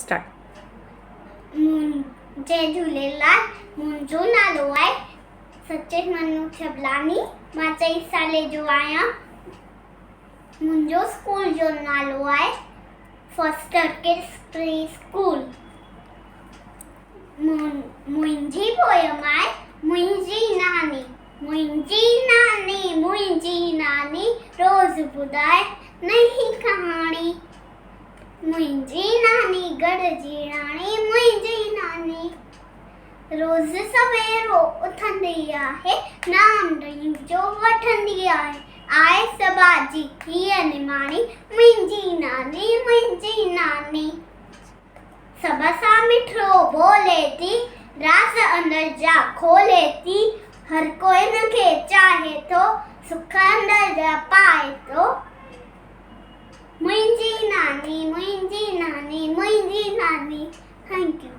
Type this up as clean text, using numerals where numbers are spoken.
Start. जय झूलेलाल. मुंहिंजो नालो आहे सचित छबलानी. मां 4 साले जो आहियां. मुंहिंजो स्कूल जो नालो आहे फॉस्टर किड्स प्री स्कूल. मुंहिंजी पोयम आहे मुंहिंजी नानी. मुंहिंजी नानी रोज़ ॿुधाए नई कहाणी. मुंहिंजी नानी गॾ जी राणी. मुंहिंजी नानी रोज़ सवेरो उथंदी आहे, नाम जो वठंदी आहे. आए सबाजी हीअ निमाणी. मुंहिंजी नानी सभ सां मिठो बोले थी, राज़ अंदर जा खोले थी. हर कोई उनखे चाहे थो, सुख अंदर जा पाए थो. मुंहिंजी नानी. Thank U.